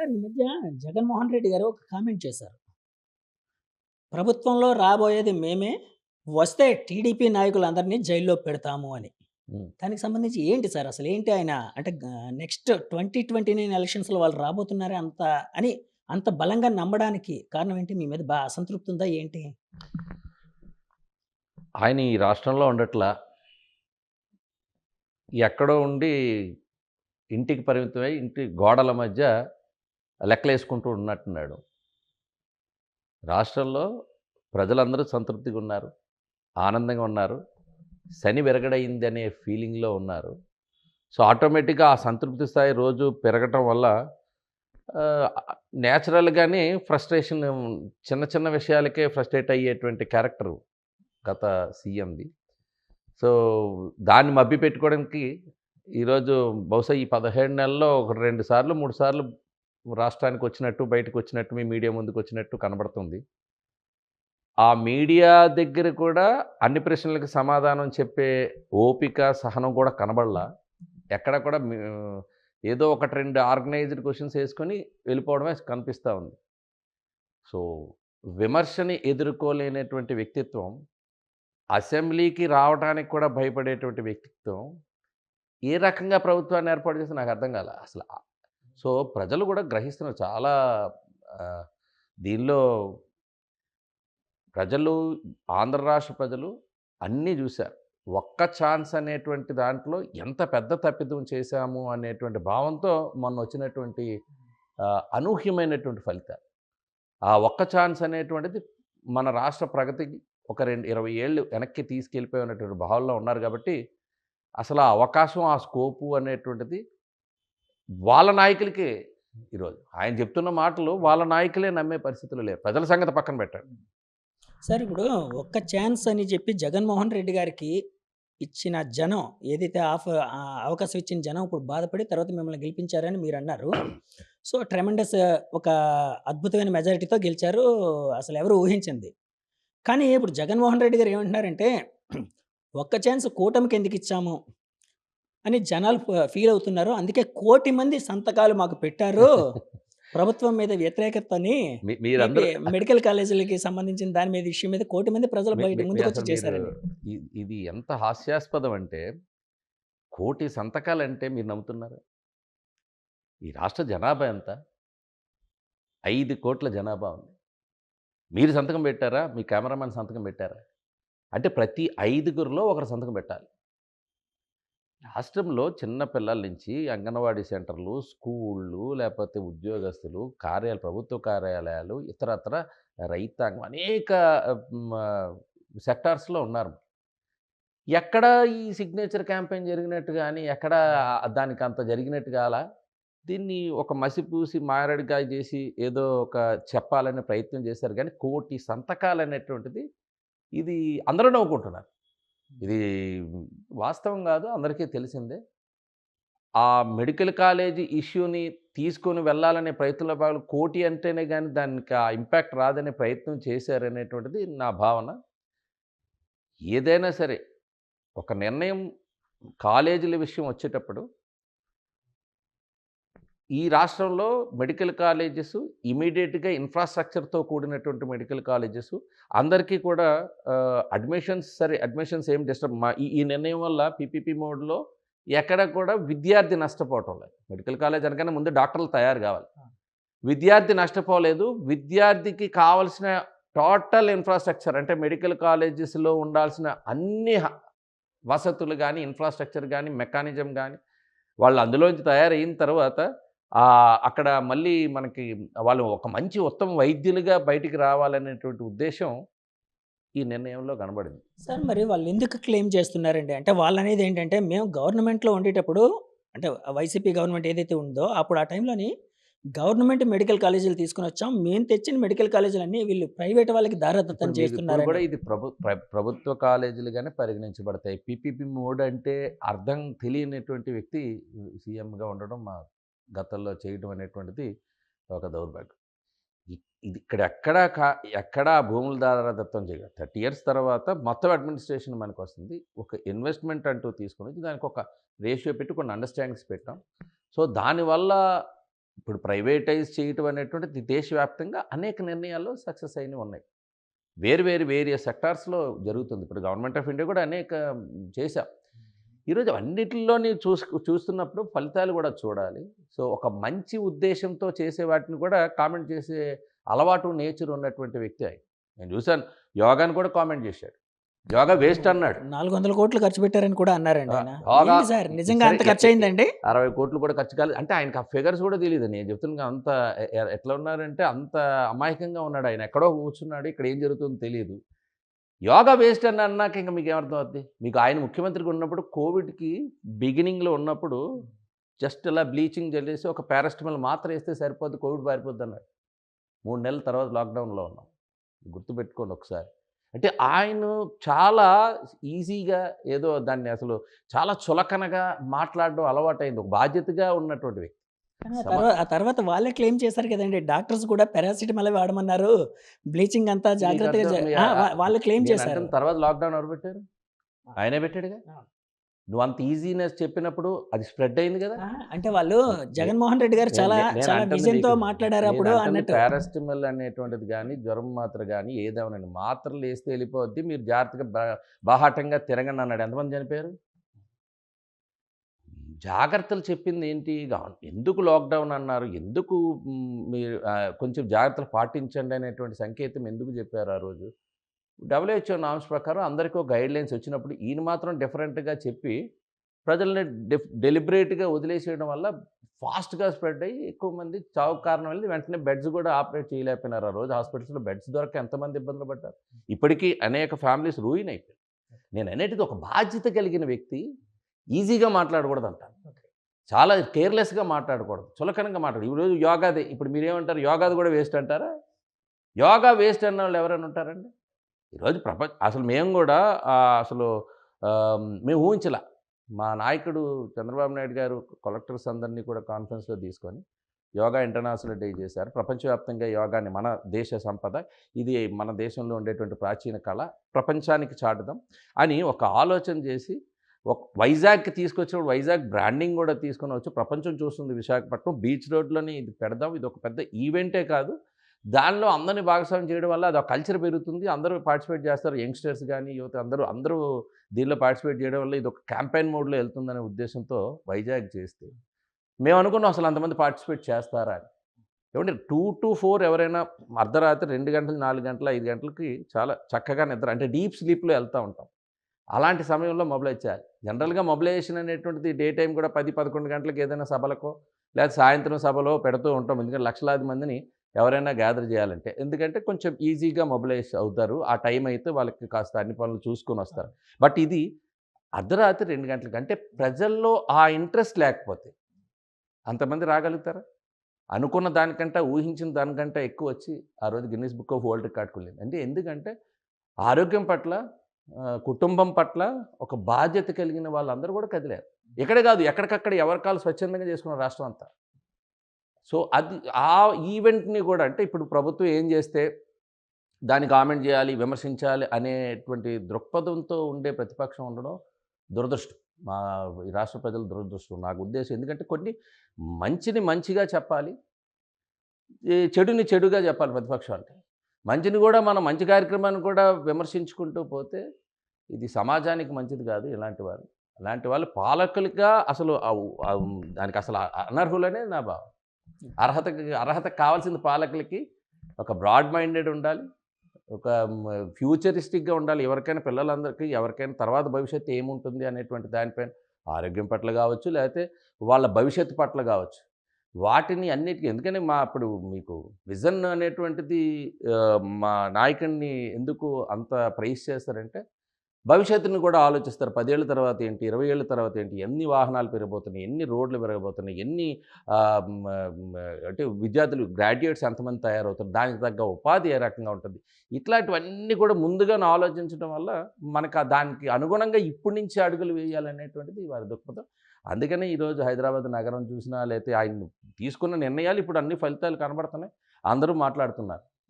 Sir ఈ మధ్య జగన్మోహన్ రెడ్డి గారు ఒక కామెంట్ చేశారు. ప్రభుత్వంలో రాబోయేది మేమే, వస్తే టీడీపీ నాయకులందరిని జైల్లో పెడతాము అని. హ్మ్. దానికి సంబంధించి ఏంటి సార్ అసలేంటి ఆయన అంటే నెక్స్ట్ 2029 ఎలక్షన్స్‌లో వాళ్ళు రాబోతున్నారే అని అంత బలంగా నమ్మడానికి కారణం ఏంటి? మీ మీద అసంతృప్తి ఉందా ఏంటి? ఆయన ఈ రాష్ట్రంలో ఉండట్లా. ఎక్కడో ఉండి ఇంటికి పరిమితమై ఇంటి గోడల మధ్య లెక్కలేసుకుంటూ ఉన్నట్టున్నాడు. రాష్ట్రంలో ప్రజలందరూ సంతృప్తిగా ఉన్నారు. ఆనందంగా ఉన్నారు. శని విరగడయిందనే ఫీలింగ్‌లో ఉన్నారు. సో, ఆటోమేటిక్‌గా ఆ సంతృప్తి స్థాయి రోజు పెరగటం వల్ల ఆహ్, నేచురల్‌గానే ఫ్రస్ట్రేషన్ చిన్న చిన్న విషయాలకే ఫ్రస్ట్రేట్ అయ్యేటువంటి క్యారెక్టరు గత సీఎంది. సో, దాన్ని మభ్యపెట్టుకోవడానికి ఈరోజు బహుశా ఈ 17 నెలల్లో ఒక 2 సార్లు, 3 సార్లు రాష్ట్రానికొచ్చినట్టు, బయటకొచ్చినట్టు, మీ మీడియా ముందుకొచ్చినట్టు కనబడుతుంది. ఆ మీడియా దగ్గర కూడా అన్ని ప్రశ్నలకి సమాధానం చెప్పే ఓపిక, సహనం కూడా కనబడలా. ఎక్కడ కూడా ఏదో ఒకటి 2 ఆర్గనైజ్డ్ క్వెషన్స్ ఏసుకొని వెళ్ళిపోవడమే కనిపిస్తా ఉంది. సో, విమర్శని ఎదుర్కోలేనటువంటి వ్యక్తిత్వం, అసెంబ్లీకి రావటానికి కూడా భయపడేటువంటి వ్యక్తిత్వం, ఏ రకంగా ప్రభుత్వాన్ని ఏర్పాటు చేస్తే నాకు అర్థం కాల. అసల సో, ప్రజలు కూడా గ్రహిస్తున్నారు. చాలా ఆహ్, దీనిలో ప్రజలు, ఆంధ్ర రాష్ట్ర ప్రజలు అన్నీ జూసారు. ఒక్క ఛాన్స్ అనేటువంటి దాంట్లో ఎంత పెద్ద తప్పిదం చేశాము అనేటువంటి భావంతో మొన్నొచ్చినటువంటి అనూహ్యమైనటువంటి ఫలితాలు. ఆ ఒక్క ఛాన్స్ అనేటువంటిది మన రాష్ట్ర ప్రగతికి ఒక 20 ఏళ్ళు వెనక్కి తీసుకెళ్ళిపోయినటువంటి భావనలో ఉన్నారు గాబట్టి, అసలు ఆ అవకాశం, ఆ స్కోపు అనేటువంటిది వాళ్ళ నాయకులకే ఈరోజు. ఆయన చెప్తున్న మాటలు వాళ్ళ నాయకులే నమ్మే పరిస్థితిలో లేరు. ప్రజల సంగతి పక్కన పెట్టండి. సార్ ఇప్పుడు ఒక్క ఛాన్స్ అని చెప్పి జగన్మోహన్ రెడ్డి గారికి ఇచ్చిన జనం ఏదైతే అవకాశం ఇచ్చిన జనం ఇప్పుడు బాధపడి తర్వాత మిమ్మల్ని గెలిపించారని మీరన్నారు. సో, ట్రెమెండస్ ఒక అద్భుతమైన మెజారిటీతో గెలిచారు. అసలెవరు ఊహించింది. కానీ ఇప్పుడు జగన్మోహన్ రెడ్డి గారు ఏమంటున్నారంటే, ఒక్క ఛాన్స్ కూటమికెందుకిచ్చాము అని జనాలు ఫీల్ అవుతున్నారు. అందుకే 1,00,00,000 మంది సంతకాలు మాకు పెట్టారు. ప్రభుత్వం మీద వ్యతిరేకతని మీరందరూ మెడికల్ కాలేజీలకి సంబంధించిన దాని మీద ఇష్యూ మీద 1,00,00,000 మంది ప్రజలు మీ మీ మీ ముందుకొచ్చి అసలు మీరు చేశారని. ఇది ఎంత హాస్యాస్పదం అంటే, 1,00,00,000 సంతకాలంటే మీరు నమ్ముతున్నారా? ఈ రాష్ట్ర జనాభా ఎంత? 5,00,00,000 జనాభా ఉంది. మీరు సంతకం పెట్టారా? మీ కెమెరామాన్ సంతకం పెట్టారా? అంటే ప్రతి ఐదుగురిలో ఒకరు సంతకం పెట్టాలి. రాష్ట్రంలో చిన్న పిల్లల నుంచి అంగన్వాడీ సెంటర్లు, స్కూళ్ళు, లేపోతే ఉద్యోగస్తులు, ప్రభుత్వ కార్యాలయాలు, ఇతరత్ర రైతాంగం అనేక సెక్టార్స్‌లో ఉన్నారు. ఎక్కడ ఈ సిగ్నేచర్ క్యాంపెయిన్ జరిగినట్టు గాని, ఎక్కడ దానికంత జరిగినట్టు గాలా. దీన్ని ఒక మసిపూసి మారేడుకాయ చేసి ఏదో ఒక చెప్పాలనే ప్రయత్నం చేశారు గానీ, 1,00,00,000 సంతకాలనేటువంటిది ఇది అందరూ నవ్వుకుంటున్నారు. ఇది వాస్తవం గాదు. అందరికీ తెలిసిందే. ఆ మెడికల్ కాలేజీ ఇష్యూని తీసుకొని వెళ్ళాలనే ప్రయత్నంలో భాగంగా 1,00,00,000 అంటేనే గాని దానికి ఆ ఇంపాక్ట్ రాదనే ప్రయత్నం చేశారనేటువంటిది నా భావన. ఏదైనా సరే ఒక నిర్ణయం కాలేజీల విషయం వచ్చేటప్పుడు ఈ రాష్ట్రంలో మెడికల్ కాలేజెస్ ఇమ్మీడియేట్‌గా ఇన్‌ఫ్రాస్ట్రక్చర్‌తో కూడినటువంటి మెడికల్ కాలేజెస్ అందరికీ కూడా అడ్మిషన్స్ ఏం డిస్టర్బ్ ఈ ఈ నిర్ణయం వల్ల పీపీపీ మోడ్‌లో ఎక్కడ కూడా విద్యార్థి నష్టపోవటం లేదు. మెడికల్ కాలేజ్ అనగానే ముందు డాక్టర్లు తయారు కావాలి. విద్యార్థి నష్టపోలేదు. విద్యార్థికి కావాల్సిన టోటల్ ఇన్‌ఫ్రాస్ట్రక్చర్ అంటే మెడికల్ కాలేజెస్‌లో ఉండాల్సిన అన్ని వసతులు గాని, ఇన్‌ఫ్రాస్ట్రక్చర్ గాని, మెకానిజం గాని వాళ్ళు అందులోంచి తయారయిన తర్వాత అక్కడ మళ్ళీ మనకి వాళ్ళు ఒక మంచి ఉత్తమ వైద్యులుగా బయటికి రావాలనేటువంటి ఉద్దేశ్యం ఈ నిర్ణయంలో కనబడింది. సార్ మరి వాళ్ళెందుకు క్లెయిమ్ చేస్తున్నారండి? అంటే వాళ్ళనేదేంటంటే, మేము గవర్నమెంట్‌లో ఉండేటప్పుడు అంటే వైసీపీ గవర్నమెంట్ ఏదైతే ఉందో, అప్పుడు ఆ టైంలోని గవర్నమెంట్ మెడికల్ కాలేజీలు తీసుకొనొచ్చాం. మేము తెచ్చిన మెడికల్ కాలేజీలన్నీ వీళ్ళు ప్రైవేట్ వాళ్ళకి ఇప్పుడు దారాదత్తం మీకు ఇప్పుడు కూడా చేస్తున్నారని. ఇది ప్రభుత్వ కాలేజీలుగానే పరిగణించబడతాయి. పీపీపీ మోడ్ అంటే అర్థం తెలియనటువంటి వ్యక్తి సీఎంగా ఉండడం గతంలో చేయడం అనేటువంటిది ఒక దౌర్భాగ్యం. ఇ ఇది ఎక్కడా భూముల దారాదత్తం చేయదు. 30 ఇయర్స్ తర్వాత మొత్తం అడ్మినిస్ట్రేషన్ మనకొస్తుంది. ఒక ఇన్వెస్ట్‌మెంట్ అంటూ తీసుకొనొచ్చి దానికొక రేషియో పెట్టి కొన్ని అండర్‌స్టాండింగ్స్ పెట్టాం. సో, దానివల్ల ఇప్పుడు ప్రైవేటైజ్ చేయటం అనేటువంటిది దేశవ్యాప్తంగా అనేక నిర్ణయాల్లో సక్సెస్ అయినవి ఉన్నాయి. వేరియస్ సెక్టార్స్‌లో జరుగుతుంది. ఇప్పుడు గవర్నమెంట్ ఆఫ్ ఇండియా కూడా అనేక చేశాం. ఈరోజు అన్నిటిలోని చూస్తున్నప్పుడు ఫలితాలు కూడా చూడాలి. సో, ఒక మంచి ఉద్దేశ్యంతో చేసే వాటిని కూడా కామెంట్ చేసే అలవాటు, నేచర్ ఉన్నటువంటి వ్యక్తి ఆయన. నేను చూసాను యోగాని కూడా కామెంట్ చేశాడు. యోగా వేస్ట్ అన్నాడు. 400,00,00,000 ఖర్చు పెట్టారని కూడా అన్నారండి ఆయన. యోగా ఏంటి సార్ నిజంగా సరే అంత ఖర్చయిందండి? 60,00,00,000 కూడా ఖర్చు కాలేదు. అంటే ఆయనకు ఆ ఫిగర్స్ కూడా తెలీదు. నేను చెప్తున్నా అంత ఎట్లా ఉన్నారంటే అంత అమాయకంగా ఉన్నాడు ఆయన. ఎక్కడో కూర్చున్నాడు. ఇక్కడ ఏం జరుగుతుందో తెలీదు. యోగా వేస్ట్ అని అన్నాక ఇంక మీకేమర్థం అవుద్ది? మీకు ఆయన ముఖ్యమంత్రిగా ఉన్నప్పుడు కోవిడ్‌కి బిగినింగ్‌లో ఉన్నప్పుడు జస్ట్ ఇలా బ్లీచింగ్ జల్లేసి ఒక పారాసిటమాల్ మాత్ర ఏస్తే సరిపోద్ది, కోవిడ్ పారిపోద్దన్నాడు. 3 నెలల తర్వాత లాక్‌డౌన్‌లో ఉన్నాం. గుర్తుపెట్టుకోండి ఒకసారి. అంటే ఆయన చాలా ఈజీగా ఏదో దాన్ని అసలు చాలా చులకనగా మాట్లాడడం అలవాటైంది. ఒక బాధ్యతగా ఉన్నటువంటి వ్యక్తి. కానీ సమా ఆ తర్వాత వాళ్ళే క్లెయిమ్ చేశారు కదండీ. డాక్టర్స్ కూడా పారాసిటమాలే వాడమన్నారు. బ్లీచింగ్ అంతా జాగ్రత్తగా మీకర్థం మీ వాళ్ళు క్లెయిమ్ చేశారు. నేనంటున్న తర్వాత లాక్‌డౌన్ ఎవరు పెట్టారు? ఆయనే పెట్టాడుగా. ఆ! నువ్వు అంత ఈజీనెస్ చెప్పినప్పుడు అది స్ప్రెడ్ అయింది కదా. అంటే వాళ్ళు నే జగన్మోహన్ రెడ్డి గారు నేను చాలా నేను చాలా అంటుంది విజన్‌తో నీకు మాట్లాడారు అప్పుడు నేనంటుంది అన్నట్టు. పారాసిటమాల్ అనేటువంటిది గానీ, జ్వరం మాత్ర గానీ ఏదేమోనండి. మాత్రలు ఏస్తే ఎళ్ళిపోద్ది. మీరు జాగ్రత్తగా బాహాటంగా తిరగండి అన్నాడు. ఎంతమంది చనిపోయారు? జాగ్రత్తలు చెప్పిందేంటి? ఎందుకు లాక్‌డౌన్ అన్నారు? ఎందుకు మీరు కొంచెం జాగ్రత్తలు పాటించండి అనేటువంటి సంకేతం ఎందుకు చెప్పారు ఆ రోజు? డబ్ల్యూహెచ్ఓ నార్మ్స్ ప్రకారం అందరికీ ఒక గైడ్‌లైన్స్ వచ్చినప్పుడు ఈయన మాత్రం డిఫరెంట్‌గా చెప్పి ప్రజల్ని డెలిబరేట్‌గా వదిలేసేయడం వల్ల ఫాస్ట్‌గా స్ప్రెడ్ అయ్యి ఎక్కువ మంది చావుకు కారణమైంది. వెంటనే బెడ్స్ కూడా ఆపరేట్ చేయలేకపోయినారు. ఆ రోజు హాస్పిటల్స్‌లో బెడ్స్ దొరక్క ఎంతమంది ఇబ్బందులు పడ్డారు. ఇప్పటికీ అనేక ఫ్యామిలీస్ రూయిన్ అయిపోయాయి. నేను అనేటిది ఒక బాధ్యత కలిగిన వ్యక్తి ఈజీగా మాట్లాడకూడదంటాను. చాలా కేర్‌లెస్‌గా మాట్లాడకూడదు. చులకనగా మాట్లాడు. ఈరోజు యోగాదే ఇప్పుడు మీరేమంటారు? యోగాది కూడా వేస్ట్ అంటారా? యోగా వేస్ట్ అన్నోళ్ళు ఎవరైనా ఉంటారండి? ఈరోజు అసలు మేము గూడా అసలు మేము ఊహించలా. మా నాయకుడు చంద్రబాబు నాయుడు గారు కలెక్టర్స్ అందరినీ కూడా కాన్ఫరెన్స్‌లో తీసుకొని యోగా ఇంటర్నేషనల్ డే చేశారు. ప్రపంచవ్యాప్తంగా యోగాని మన దేశ సంపద. ఇది మన దేశంలో ఉండేటువంటి ప్రాచీన కళ. ప్రపంచానికి చాటుదాం అని ఒక ఆలోచన చేసి వైజాగ్‌కి తీసుకొచ్చినప్పుడు వైజాగ్ బ్రాండింగ్ గూడా తీసుకొని వచ్చి ప్రపంచం చూస్తుంది విశాఖపట్నం. బీచ్ రోడ్‌లోని ఇది పెడదాం. ఇదొక పెద్ద ఈవెంటే కాదు. దానిలో అందరిని భాగస్వామ్యం చేయడం వల్ల అదొక కల్చర్ పెరుగుతుంది. అందరూ పార్టిసిపేట్ చేస్తారు. యంగ్‌స్టర్స్ గానీ, యువత అందరూ దీనిలో పార్టిసిపేట్ చేయడం వల్ల ఇదొక క్యాంపెయిన్ మోడ్‌లో ఎళ్తుందనే ఉద్దేశంతో వైజాగ్ చేస్తే, మేమనుకున్నాం అసలు అంతమంది పార్టిసిపేట్ చేస్తారా అని. ఏవండీ 2-4 ఎవరైనా అర్ధరాత్రి 2 గంటలు, 4 గంటలు, 5 గంటలకి చాలా చక్కగా నిద్ర అంటే డీప్ స్లీప్‌లో ఎళ్తా ఉంటాం. అలాంటి సమయంలో మొబిలైజ్ చేయాలి. జనరల్‌గా మొబిలైజేషన్ అనేటువంటిది డే టైమ్ కూడా 10, 11 గంటలకు ఏదైనా సభలకో, లేదా సాయంత్రం సభలో పెడుతూ ఉంటాం. ఎందుకంటే లక్షలాది మందిని ఎవరైనా గ్యాదర్ చేయాలంటే. ఎందుకంటే కొంచెం ఈజీగా మొబిలైజ్ అవుతారు. ఆ టైం అయితే వాళ్ళకి కాస్త అన్ని పనులు చూసుకొనొస్తారు. బట్ ఇది అర్ధరాత్రి 2 గంటలకి అంటే ప్రజల్లో ఆ ఇంట్రెస్ట్ లేకపోతే అంతమంది రాగలుగుతారా? అనుకున్న దానికంటే, ఊహించిన దానికంటే ఎక్కువొచ్చి ఆ రోజు గిన్నిస్ బుక్ ఆఫ్ వరల్డ్ రికార్డ్‌కి వెళ్ళింది. అంటే ఎందుకంటే ఆరోగ్యం పట్ల, కుటుంబం పట్ల ఒక బాధ్యత కలిగిన వాళ్ళందరూ కూడా కదిలారు. ఇక్కడే కాదు ఎక్కడికక్కడ ఎవరి కాళ్ళు స్వచ్ఛందంగా చేసుకున్నారు రాష్ట్రం అంతా. సో, అది ఆ ఈవెంట్‌ని కూడా అంటే ఇప్పుడు ప్రభుత్వం ఏం చేస్తే దాన్ని కామెంట్ చేయాలి, విమర్శించాలి అనేటువంటి దృక్పథంతో ఉండే ప్రతిపక్షం ఉండడం దురదృష్టం. మా ఈ రాష్ట్ర ప్రజల దురదృష్టం. నాకు ఉద్దేశం ఎందుకంటే కొన్ని మంచిని మంచిగా చెప్పాలి. ఈ చెడుని చెడుగా చెప్పాలి ప్రతిపక్షం అంటే. మంచిని కూడా మనం మంచి కార్యక్రమాన్ని కూడా విమర్శించుకుంటూ పోతే ఇది సమాజానికి మంచిది కాదు ఇలాంటి వాళ్ళు. అలాంటి వాళ్ళు పాలకులుగా అసలు దానికి అసలు అనర్హులనే నా భావం. అర్హత కావాల్సింది పాలకులకి ఒక బ్రాడ్ మైండెడ్ ఉండాలి. ఒక ఫ్యూచరిస్టిక్‌గా ఉండాలి. ఎవరికైనా పిల్లలందరికీ ఎవరికైనా తర్వాత భవిష్యత్తు ఏముంటుంది అనేటువంటి దానిపైన ఆరోగ్యం పట్ల కావచ్చు, లేకపోతే వాళ్ళ భవిష్యత్తు పట్ల కావచ్చు. వాటిని అన్నిటికి ఎందుకని ఇప్పుడు మీకు విజన్ అనేటువంటిది మా నాయకుడిని ఎందుకు అంత ప్రైజ్ చేస్తారంటే భవిష్యత్తుని కూడా ఆలోచిస్తారు. 10 ఏళ్ల తర్వాత ఏంటి? 20 ఏళ్ల తర్వాత ఏంటి? ఎన్ని వాహనాలు పెరగబోతున్నాయి? ఎన్ని రోడ్లు పెరగబోతున్నాయి? ఎన్ని ఆహ్, మ మ అంటే విద్యార్థులు గ్రాడ్యుయేట్స్ ఎంతమంది తయారవుతారు? దానికి తగ్గ ఉపాధి ఏ రకంగా ఉంటుంది? ఇట్లాంటివన్నీ కూడా ముందుగానే ఆలోచించడం వల్ల మనకు దానికి అనుగుణంగా ఇప్పటి నుంచి అడుగులు వేయాలనేటువంటిది వారి దృక్పథం. అందుకనే ఈరోజు హైదరాబాద్ నగరం చూసినా లేతే ఆయన తీసుకున్న నిర్ణయాలు ఇప్పుడు అన్ని ఫలితాలు కనబడుతున్నాయి. అందరూ మాట్లాడుతున్నారు.